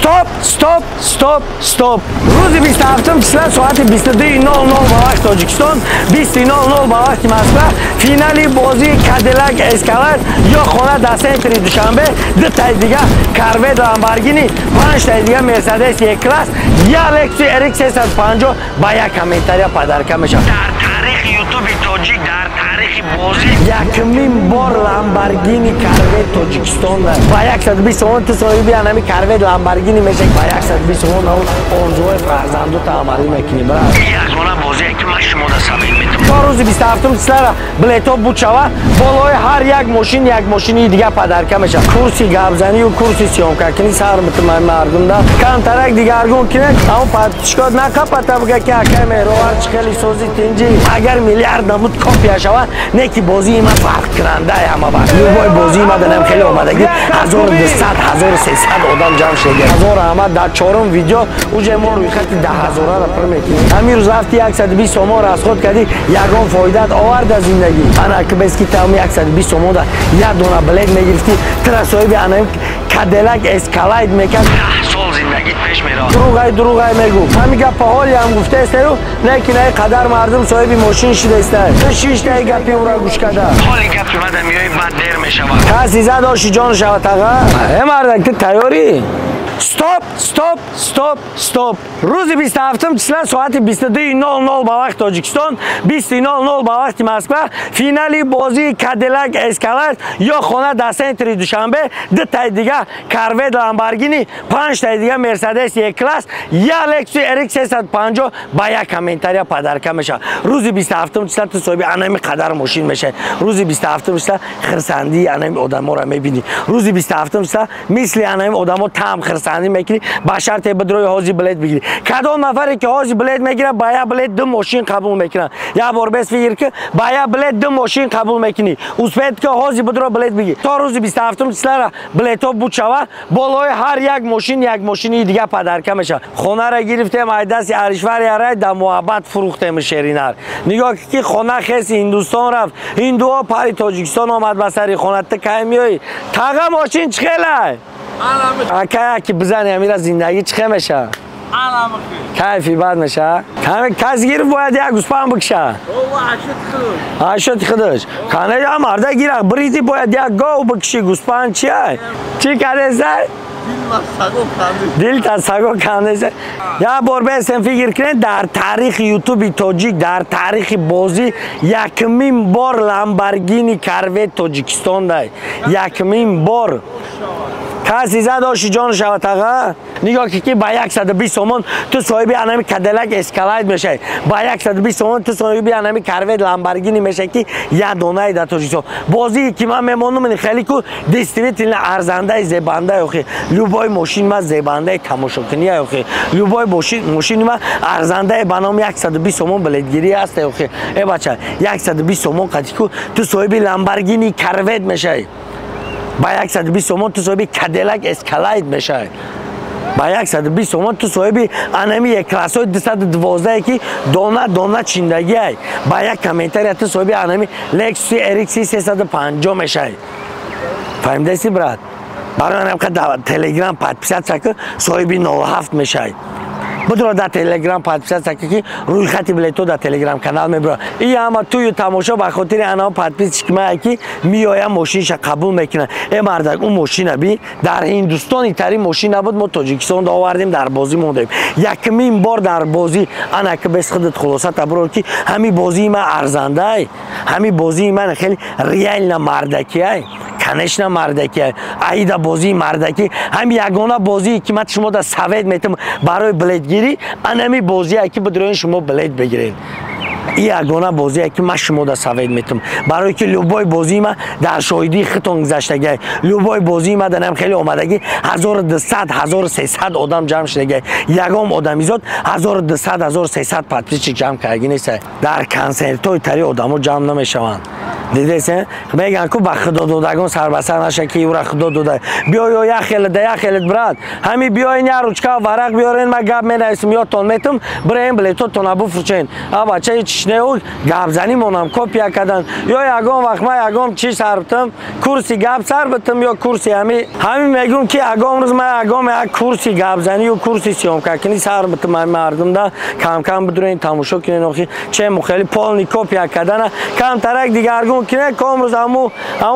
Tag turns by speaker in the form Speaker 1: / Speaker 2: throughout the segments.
Speaker 1: стоп. Рӯзи 27 числа соати 22:00 ба вақти Тоҷикистон, 20:00 ба вақти Москва финали бозии Cadillac Escalade ё хона дар центри Душанбе, 2 таи дига Corvette Lamborghini, 5 таи дига Mercedes E-Class, я Lexus RX 350 ба як комментария подарка мешавад. Дар таърихи ютуби тоҷик, дар таърихи бозӣ якмин бор Lamborghini Corvette Тоҷикистон ба 120 сомон ту соҳиби анами Corvette Lamborghini мешавад. Ба 120 сомон орзуҳои фарзандота амалӣ мекунӣ брат. Ягона бозие ки ман шумо да сабед метавонам. То рӯзи 27 числара билетҳо бук шавад, болои ҳар як мошин як мошини дига подарка мешавад. Курси гапзанию курси сёмкакунӣ сар мутмаин мардумда камтарак дигаргун кинак, аммо подписчикот накапата буга ки акай меровар чихели сози тинҷи агар миллиард намуд копия шавад, не ки бозии ман фарқкунандаи ҳама бар. Любой бозии ман данам хеле омадагӣ 1200 1300 одам ҷамъ шуда. Ҳазор Аҳмад дар чорум видео уже мо рӯйхати 10,000-ро пур мекунем. Ҳамин рӯз рафти 120 сомон расход кардӣ, ягон фоидаат оварда зиндагӣ. Ана ки бески там 120 сомонда як дона билет мегирифтӣ, тра соҳиби анам Cadillac Escalade мекард. 10 сол зиндагӣ пеш меравад. Дуруғай мегӯ. Ҳамин гапа ҳоли ҳам гуфтаестаю, не ки наи қадар мардум соҳиби мошин шудаестаю. Шиштаи гапи ӯро гӯш карда. Ҳоли гапи мада миёи баъд дер мешавад. Каси зад оши ҷон шавад ага. Мардак ту тайёрӣ? Стоп. Рӯзи 27 числа соати 22:00 ба вақти Тоҷикистон, 20:00 ба вақти Москва финали бозии Cadillac Escalade ё хона дар центри Душанбе, 2 таи дига Corvette Lamborghini, 5 таи дига Mercedes E-Class, я Lexus RX 350 ба як комментария подарка мешавад. Рӯзи 27 числа ту соҳиби анами қадар мошин мешавӣ. Рӯзи 27 числа хирсандии анами одаморо мебинӣ. Рӯзи 27 числа мисли анами одамо там хирсандӣ мекунӣ, ба шарте бидрои ҳози билет бигирӣ. Кадом нафаре ки ҳози билет мегирад, ба як билет 2 мошин қабул мекунад. Як бор бес фикр ки ба як билет 2 мошин қабул мекунӣ. Успеҳ ки ҳози бидро билет бигир. То рӯзи 27 числара билетҳо бук шавад, болои ҳар як мошини дига подарка мешавад. Хонаро гирифтем айдаси Аришвари арай да муҳаббат фурӯхтем шеринар. Нигоҳ ки хона хеси Ҳиндустон рафт. Ҳиндуҳо пари Тоҷикистон омад ба сари хона. Ты кай миёӣ? Тага мошин чӣ хелай? Акая ки бизани амира зиндагӣ чӣ хел меша? Кайфи бад меша? Кас гирифт бояд як гӯспан бикша. 80 хидош. Кане я марда гирак бризи бояд як гов бикши гӯспан чия? Чӣ кадеса? Дил та саго кандеса. Я бор бесем фикр кунед дар таърихи ютуби тоҷик, дар таърихи бозӣ якмин бор Lamborghini Corvette Тоҷикистон дай. Якмин бор. Каси зад оши ҷон шавад ага. Нигоҳ ки ба 120 сомон ту соҳиби анами Cadillac Escalade мешавӣ. Ба 120 сомон ту соҳиби анами Corvette Lamborghini мешавӣ ки як донаи дар Тоҷикистон. Бозии ки ман мемонам хеле ку действительно арзандаи зебандаи охи. Любой мошин ма зебандаи тамошокунии охи. Любой мошини ма арзандаи ба номи 120 сомон билетгирӣ аст охи. Бача 120 сомон қати ку ту соҳиби Lamborghini Corvette мешавӣ. Ба 120 сомон ту соҳиби Cadillac Escalade мешавӣ. Ба 120 сомон ту соҳиби анами E-Class-ҳои 212 ки дона чиндагиай. Ба як комментария ту соҳиби анами Lexus RX 350 мешавӣ. Фаҳмидаси брат? Барои анам Telegram подписатсия ки соҳиби 07 мешавӣ. Будро дар Telegram подписатсия ки рӯйхати билетҳо дар Telegram канал мебурам. И ҳама тую тамошо ба хотири анава подписчик мая ки миёя мошинша қабул мекунад. Мардак ун мошина би дар Ҳиндустони тари мошин набуд, мо Тоҷикистон овардем дар бозӣ мондем. Якмин бор дар бозӣ ана ки без худат хулосата бурор ки ҳами бозии ман арзандаи, ҳами бозии ман хеле реально мардакиай. Конечно мардаки, аида бозии мардаки, ҳам ягона бозие ки ман шумо да совет метам барои билетгирӣ, анами бозие ки бидрои шумо билет бигиред. И ягона бозие ки ман шумо да совет метам барои ки любой бозии ман дар шоҳидии хитон гузаштагӣ, любой бозии ман данам хеле омадагӣ 1200 1300 одам ҷамъ шудагӣ. Ягон одамизод 1200 1300 подписчик ҷамъ кардагӣ нест. Дар консертҳои тари одамо ҷамъ намешаванд. Дидесе? Меган ку ба худо додагон сарбасар наша ки ура худо дода. Биё як хелет брат. Ҳами биёин я ручка варақ биёрен, ма гап менависам ётон метам, бирем билетотон абу фурчен. А бача чишнеу гапзани монам копия кадан ё ягон вақт ма ягон чи сар битам курси гап сар битам ё курси ҳамин мегум ки ягон рӯз ма ягон як курси гапзани ё курси сёмкакини сар битам ҳамин мардумда кам кам бидурен тамошо кинен охи чему хели полни копия кадана камтарак дигаргун кине комрӯз ҳаму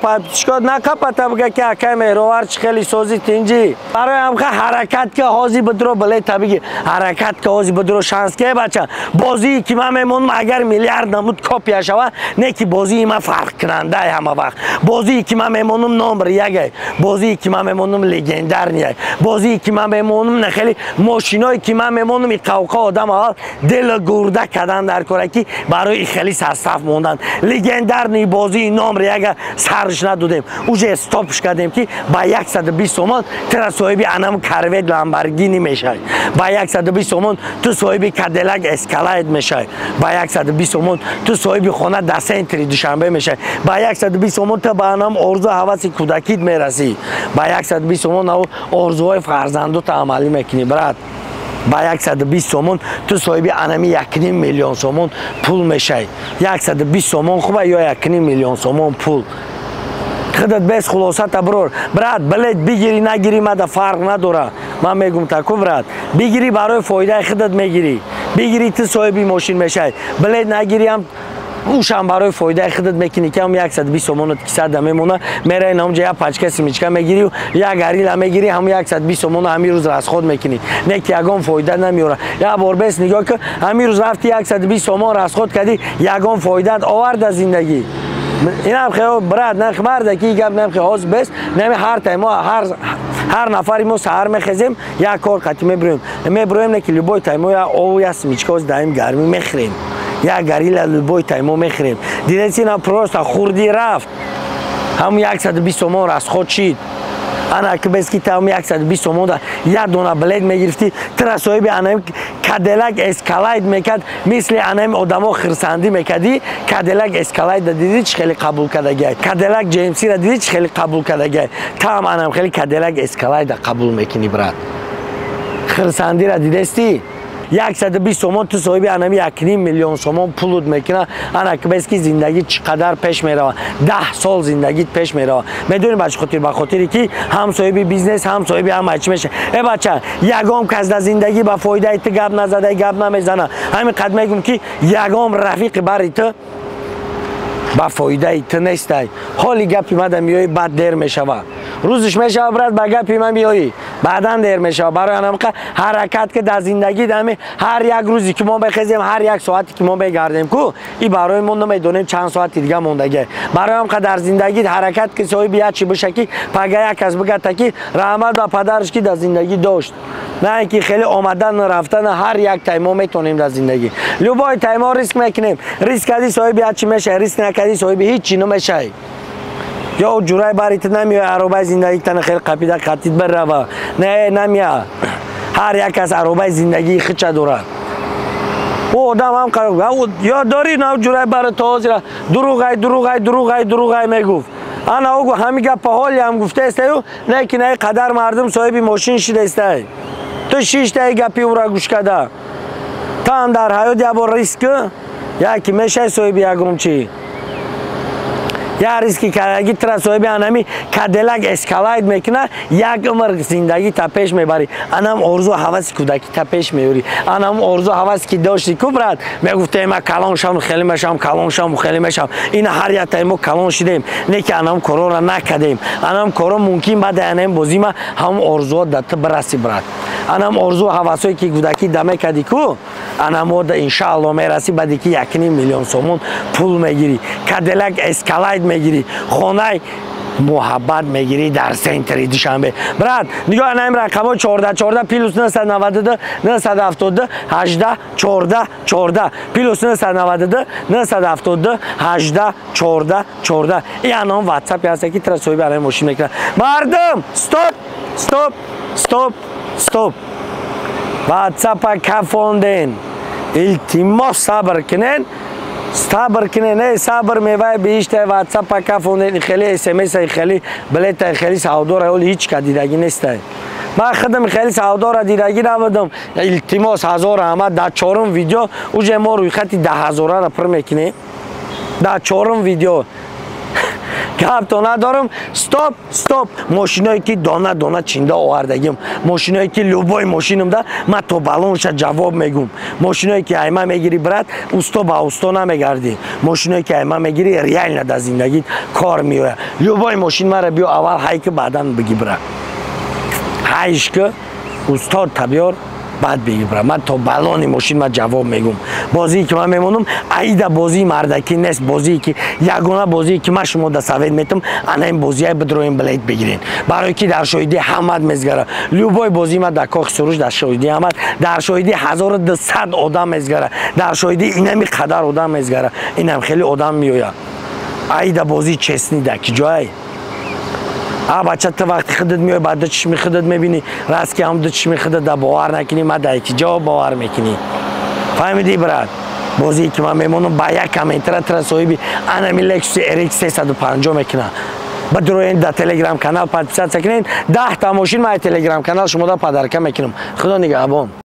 Speaker 1: подписчикот накапата бига ки акай меҳровар чи хели сози тинҷи барои ҳамха ҳаракат ки ҳози бидро билета биги ҳаракат ки ҳози бидро шанс ке бача бозии ки ман мемонам агар миллиард намуд копия шава не ки бозии ман фарқкунандаи ҳама вақт бозии ки ман мемонам номер яке бозии ки ман мемонам легендарния бозии ки ман мемонам не хели мошиное ки ман мемонам и қавқа одам аввал дила гурда кадан дар кора ки барои хели сарсаф мондан легендарни бозии номер яке сарш надодем уже стопш кардем ки ба 120 сомон тра соҳиби анам карвет ламборгини мешавӣ ба 120 сомон ту соҳиби кадиллак эскалайд мешавӣ ба 120 сомон ту соҳиби хона дар центри душанбе мешавӣ ба 120 сомон ту ба анам орзу ҳаваси кӯдакит мерасӣ ба 120 сомон орзуҳои фарзандота амалӣ мекунӣ брат ба 120 сомон ту соҳиби анами 1.5 миллион сомон пул мешавӣ 120 сомон хуба ё 1.5 миллион сомон пул худат без хулосата брор брат билет бигири нагири мада фарқ надора ман мегум таку брат бигири барои фоидаи худат мегири бигири ту соҳиби мошин мешавӣ билет нагириам ушам барои фоидаи худат мекунӣ ки 120 сомонот кисада мемона мераи намуҷа як пачка симичка мегирӣ як гарила мегирӣ ҳамун 120 сомон ҳамин рӯз расход мекунӣ не ки ягон фоида намеёра як бор бес нигоҳ ки ҳамин рӯз рафти 120 сомон расход кардӣ ягон фоидат оварда зиндагӣ инам хел брат нах марда ки гап нам ки ҳоз бес нами ҳар таймо ҳар нафари мо саҳар мехезем як кор қати меброем не ки любой таймо я ову я симичка оз даим гармӣ мехӯрем як гарила любой таймо мехӯрем дидесина просто хурди рафт ҳамун 120 сомон расход шид ана ки бес ки там 120 сомон як дона билет мегирифти тра соҳиби анам кадиллак эскалайд мекард мисли анам одамо хирсандӣ мекардӣ кадиллак эскалайда дидӣ чи хеле қабул кардагиай кадиллак джеймсира дидӣ чи хеле қабул кардагиай там анам хеле кадиллак эскалайда қабул мекунӣ брат хирсандира дидести 120 сомон ту соҳиби анами 1.5 миллион сомон пулут мекуна ана ки бес ки зиндагӣ чӣ қадар пеш мерава 10 сол зиндагит пеш мерава медонӣ ба чӣ хотир ба хотире ки ҳам соҳиби бизнес ҳам соҳиби ҳама чӣ меша бача ягон кас дар зиндагӣ ба фоидаи ту гап назадаи гап намезана ҳамин қад мегум ки ягон рафиқи бари ту ба фоидаи ту нестай ҳоли гапи мада миёӣ баъд дер мешава рӯзиш мешава брат ба гапи ман миёӣ баъдан дер мешава барои анамқа ҳаракат ки дар зиндагӣ дами ҳар як рӯзи ки мо бехезем ҳар як соати ки мо мегардем ку и барои мо намедонем чанд соати дига мондагӣ барои ҳамқа дар зиндагӣ ҳаракат ки соҳиби як чи боша ки пага як кас бигата ки раҳмат ба падараш ки дар зиндагӣ дошт не ки хеле омадан рафтан ҳар як таймо метонем дар зиндагӣ любой таймо риск мекунем риск кардӣ соҳиби як чи мешавӣ риск накардӣ соҳиби ҳеҷ чи намешавӣ ё ҷурай барит намеояй аробаи зиндагитана хеле қапида қатид барава не намея ҳар як кас аробаи зиндагии хича дорад одам ҳам ё дори нав ҷурай бара то ҳозира дуруғай мегуфт ана огу ҳами гапа ҳоли ҳам гуфтаестаю не ки наи қадар мардум соҳиби мошин шидестай ту шиштаи гапи ӯра гӯш када таам дар ҳаёт як бор риск яки мешавӣ соҳиби ягум чӣ я риски кардаги тра соҳиби анами кадиллак эскалайд мекуна як умр зиндагӣ та пеш мебарӣ анам орзу ҳаваси кӯдакӣ та пеш меёрӣ анам орзу ҳаваси ки дошти ку брат мегуфтем ма калон шам хеле мешам калон шам хеле мешам ина ҳар як таймо калон шидем не ки анам корора накардем анам коро мумкин баъди анам бозима ҳамун орзуҳо да ту бираси брат анам орзу ҳавасое ки кӯдакӣ да мекардӣ ку анамо да иншаалло мерасӣ баъде ки 1.5 миллион сомон пул мегирӣ кадиллак эскалайд мегирӣ хонаи муҳаббат мегирӣ дар центри душанбе брат нигоҳ наим рақамо 14 плюс 992 972 18 14 плюс 992 972 18 14 и анон ватсап ҳаста ки тра соҳиби анаи мошин мекунад мардум стоп ватсапа кафонден илтимос сабр кунен сабр мевай бииштай ватсапа кафонден хеле смс хеле билетай хеле савдора ҳоли ҳеч кадидагӣ нестай من خودم خیلی سودا را دیدگی نبودم التماس 1000 آمد در 4م ویدیو اوج ما روی خط 10,000 را پر میکنیم در 4م ویدیو گپ تو ندارم استاپ ماشینایی که دانه دانه چینده آوردگیم ماشینایی که لوبای ماشینم ده من تو بالونش جواب میگم ماشینایی که ایما میگیری برات اوستا با اوستا نمیگردی ماشینایی که ایما میگیری ریال نده زندگیت کار میوه لوبای ماشین مرا بیا اول هایی که بعدن بگی برا هایش که استاد تبیار بعد بگی برا من تو بالون ماشین من جواب میگم بازی که من میمونم ایدا بازی مردکی نیست بازی که یگانه بازی که من شما در سوید میتم انا این بازی های بدرویم بلید بگیرین برای که در شاهدی حمد میزگره لوبای بازی من در کاخ سروش در شاهدی حمد در شاهدی 1200 آدم میزگره در شاهدی اینمی قدر آدم میزگره اینم خیلی آدم میوید ایدا بازی چسنی در کی جای بچه تا وقتی خودت میای بعد چشمی خودت میبینی راست که هم دو چشمی خودت در باور نکنی من در یکی جا باور میکنی فهمیدی برات بازی که من میمونم با یک کامنتر تر صاحبی انا لکس RX 350 میکنه بدروین در تلگرام کانال پادپیسات کنین 10 تا ماشین من تلگرام کانال شما در پادرکه میکنم خدا نگهبان